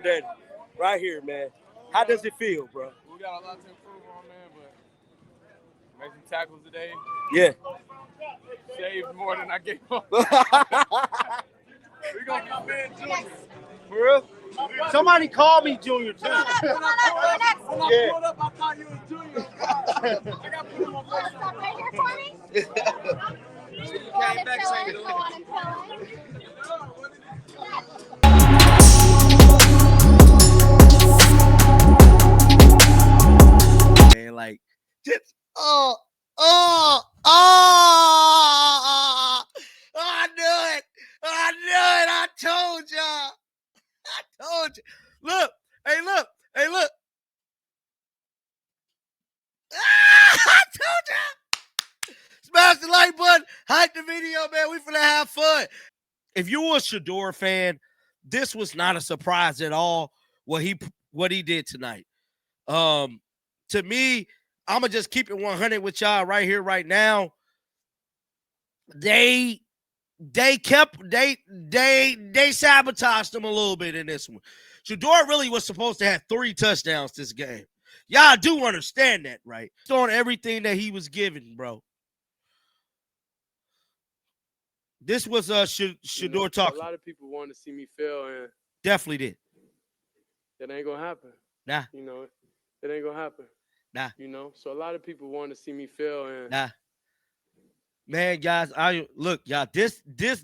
Daddy, right here, man. How does it feel, bro? We got a lot to improve on, man, but make some tackles today. Yeah. Saved more than I gave up. We're going to get man Junior. For real? Somebody call me Junior, too. When I pulled up, I thought you was Junior. I got put him on Stop right here for me. So you came back saying man, like, just, I knew it. I told y'all. I told you. Look. Hey, look. I told you. Smash the like button. Hype the video, man. We finna have fun. If you were a Shador fan, this was not a surprise at all what he did tonight. To me, I'm gonna just keep it 100 with y'all right here, right now. They sabotaged them a little bit in this one. Shador really was supposed to have 3 touchdowns this game. Y'all do understand that, right? It's on everything that he was given, bro. This was Shador talking. A lot of people wanted to see me fail, and definitely did. That ain't gonna happen. Nah. You know, it ain't gonna happen. Nah. You know, so a lot of people wanted to see me fail, and nah. Man, guys, look, y'all. This was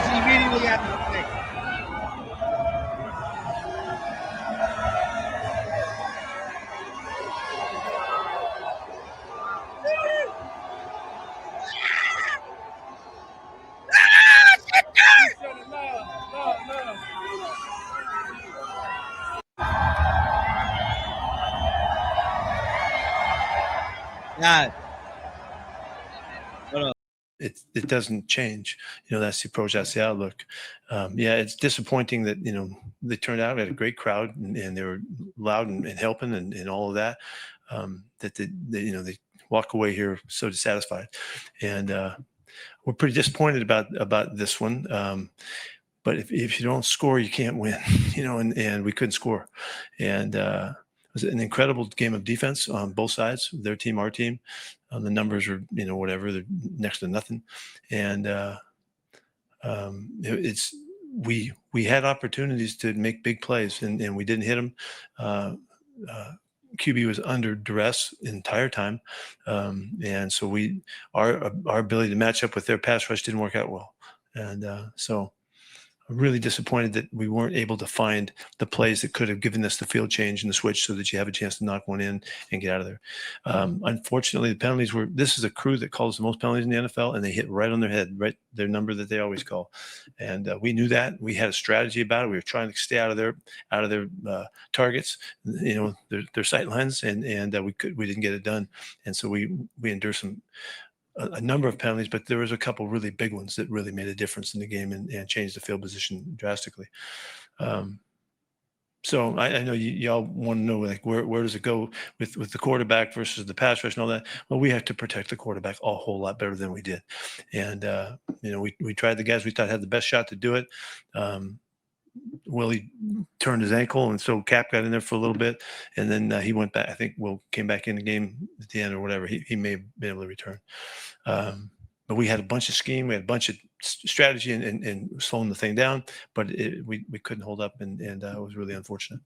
immediately after the thing. God. It doesn't change. You know, that's the approach, that's the outlook. Yeah, it's disappointing that, you know, they turned out, we had a great crowd and they were loud and helping and all of that, that they, you know, they walk away here so dissatisfied. And we're pretty disappointed about this one. But if you don't score, you can't win, you know, and we couldn't score. And it was an incredible game of defense on both sides, their team, our team. The numbers are, you know, whatever, they're next to nothing. And we had opportunities to make big plays and we didn't hit them. QB was under duress the entire time. And so our ability to match up with their pass rush didn't work out well. And so I'm really disappointed that we weren't able to find the plays that could have given us the field change and the switch so that you have a chance to knock one in and get out of there. Unfortunately, the penalties this is a crew that calls the most penalties in the NFL, and they hit right on their head, right their number that they always call. And we knew that. We had a strategy about it. We were trying to stay out of their targets, you know, their sight lines, and we didn't get it done. And so we endured a number of penalties, but there was a couple really big ones that really made a difference in the game and changed the field position drastically. So I know y'all want to know, like, where does it go with the quarterback versus the pass rush and all that? Well, we have to protect the quarterback a whole lot better than we did. And, you know, we tried the guys we thought had the best shot to do it. Willie turned his ankle, and so Cap got in there for a little bit, and then he went back. I think Will came back in the game at the end or whatever. He may have been able to return. But we had a bunch of scheme, we had a bunch of strategy and slowing the thing down, but we couldn't hold up, and it was really unfortunate.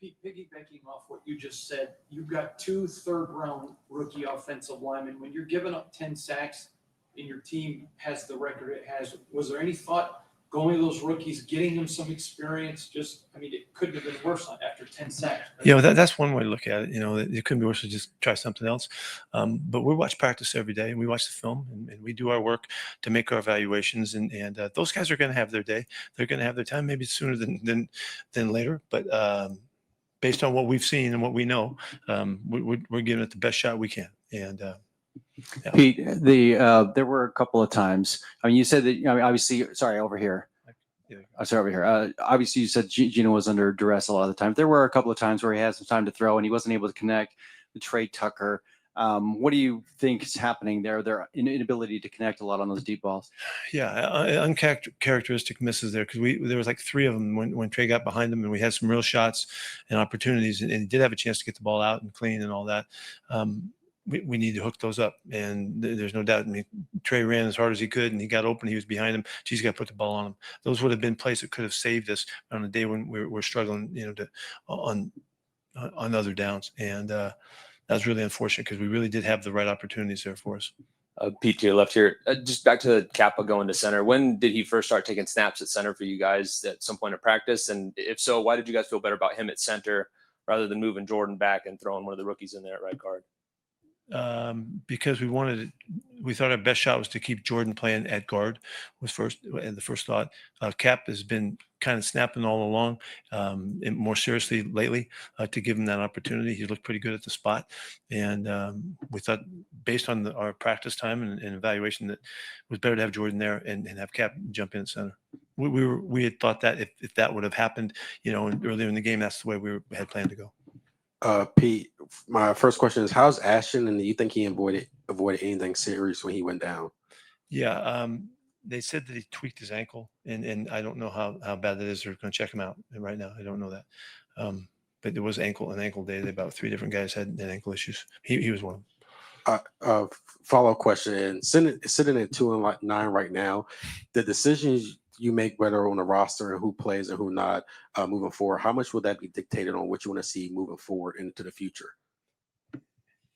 Piggybacking off what you just said, you've got 2 third-round rookie offensive linemen. When you're giving up 10 sacks and your team has the record it has, was there any thought going to those rookies, getting them some experience? It couldn't have been worse after 10 sacks. You know, that's one way to look at it. You know, it couldn't be worse to just try something else. But we watch practice every day, and we watch the film, and we do our work to make our evaluations. And those guys are going to have their day. They're going to have their time, maybe sooner than later. But based on what we've seen and what we know, we're giving it the best shot we can. And yeah. Pete, there were a couple of times. I mean, you said that. Obviously, sorry, over here. Sorry, over here. Obviously, you said Gino was under duress a lot of the time. There were a couple of times where he had some time to throw and he wasn't able to connect with Trey Tucker. What do you think is happening there? Their inability to connect a lot on those deep balls. Yeah, uncharacteristic misses there because there was like 3 of them when Trey got behind him, and we had some real shots and opportunities, and he did have a chance to get the ball out and clean and all that. We need to hook those up, and there's no doubt. I mean, Trey ran as hard as he could, and he got open. He was behind him. He's got to put the ball on him. Those would have been plays that could have saved us on a day when we're struggling, on other downs, and that was really unfortunate because we really did have the right opportunities there for us. Pete, to your left here, just back to Kappa going to center. When did he first start taking snaps at center for you guys at some point of practice? And if so, why did you guys feel better about him at center rather than moving Jordan back and throwing one of the rookies in there at right guard? Because we thought our best shot was to keep Jordan playing at guard was the first thought. Cap has been kind of snapping all along, and more seriously lately, to give him that opportunity. He looked pretty good at the spot, and we thought based on our practice time and evaluation that it was better to have Jordan there and have Cap jump in at center. We had thought that if that would have happened, earlier in the game, that's the way we had planned to go. Pete, my first question is, how's Ashton, and do you think he avoided anything serious when he went down? Yeah, they said that he tweaked his ankle, and I don't know how bad that is. They're going to check him out right now. I don't know that, but it was an ankle day. About 3 different guys had ankle issues. He was one of them. Follow-up question: sitting at 2-9 right now, the decisions you make whether on the roster and who plays and who not moving forward, how much will that be dictated on what you want to see moving forward into the future?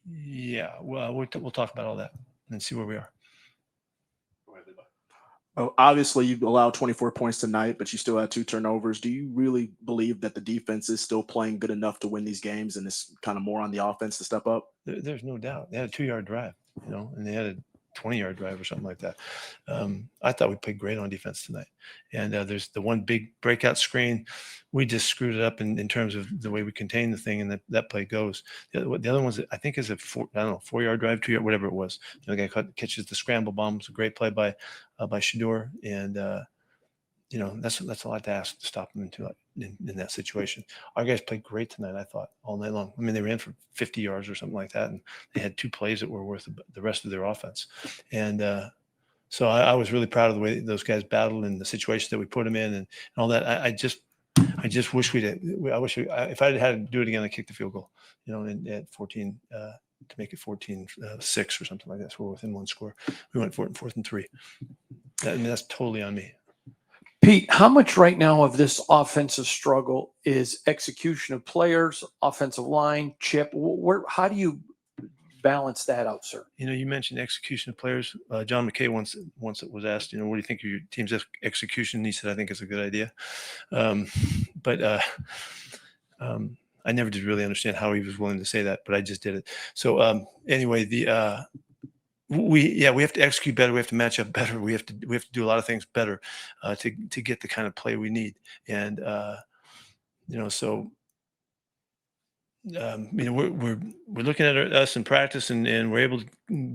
Yeah, well, we'll talk about all that and see where we are. Obviously, you allowed 24 points tonight, but you still had 2 turnovers. Do you really believe that the defense is still playing good enough to win these games, and it's kind of more on the offense to step up? There's no doubt. They had a 2-yard drive, and they had a 20-yard drive or something like that. I thought we played great on defense tonight. And there's the one big breakout screen. We just screwed it up in terms of the way we contain the thing, and that play goes. The other one's, I think, is a 4-yard drive, 2-yard, whatever it was. The guy catches the scramble bomb. It's a great play by Shador, and that's a lot to ask to stop them in that situation. Our guys played great tonight, I thought, all night long. I mean, they ran for 50 yards or something like that, and they had 2 plays that were worth the rest of their offense. And so I was really proud of the way those guys battled and the situation that we put them in and all that. I just wish if I had to do it again, I'd kick the field goal, at 14 to make it 14-6 or something like that. So we're within 1 score. We went for it in 4th and 3. That's totally on me. Pete, how much right now of this offensive struggle is execution of players, offensive line, chip? How do you balance that out, sir? You mentioned execution of players. John McKay once was asked, what do you think of your team's execution? And he said, I think it's a good idea. But I never did really understand how he was willing to say that, but I just did it. So anyway, we have to execute better. We have to match up better. We have to do a lot of things better to get the kind of play we need. And so we're looking at us in practice, and we're able to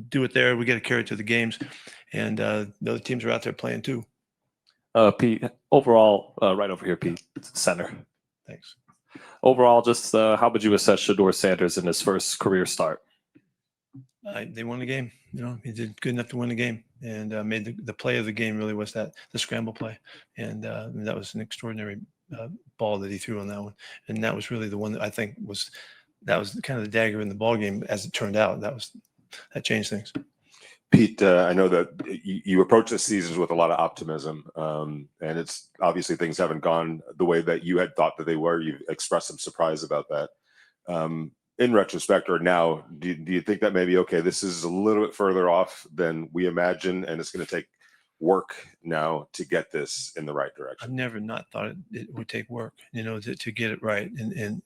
do it there. We got to carry it to the games, and the other teams are out there playing too. Pete, overall, right over here, Pete, center. Thanks. Overall, just how would you assess Shador Sanders in his first career start? They won the game. He did good enough to win the game, and made the play of the game. Really was the scramble play, and that was an extraordinary ball that he threw on that one. And that was really the one that I think was kind of the dagger in the ball game. As it turned out, that changed things. Pete, I know that you approach the seasons with a lot of optimism, and it's obviously things haven't gone the way that you had thought that they were. You've expressed some surprise about that. In retrospect, or now, do you think that maybe, okay, this is a little bit further off than we imagined, and it's going to take work now to get this in the right direction? I've never not thought it would take work, to get it right, and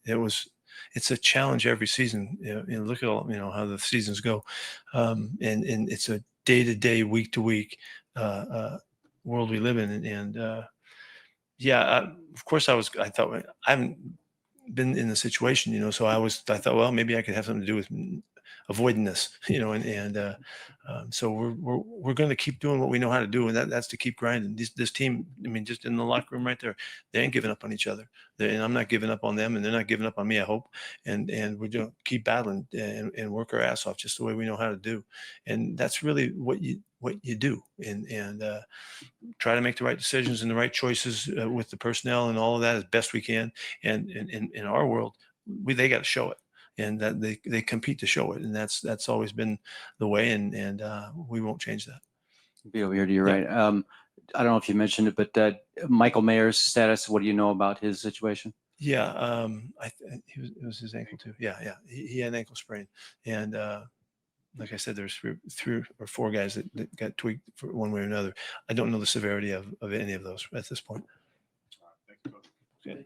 it's a challenge every season. Look at all how the seasons go, and it's a day-to-day, week-to-week world we live in, and of course I thought I haven't been in the situation, so I thought, well, maybe I could have something to do with avoiding this, so we're going to keep doing what we know how to do, and that's to keep grinding. This team, I mean, just in the locker room right there, they ain't giving up on each other, and I'm not giving up on them, and they're not giving up on me, I hope. And we're going to keep battling and work our ass off just the way we know how to do, and that's really what you do, and try to make the right decisions and the right choices with the personnel and all of that as best we can. And in our world, they got to show it, and that they compete to show it, and that's always been the way, and we won't change that. Be over here to your right. I don't know if you mentioned it, but Michael Mayer's status. What do you know about his situation? Yeah, it was his ankle too. Yeah, he had an ankle sprain, and like I said, there's three or four guys that got tweaked for one way or another. I don't know the severity of any of those at this point. Thank you, Coach. Okay.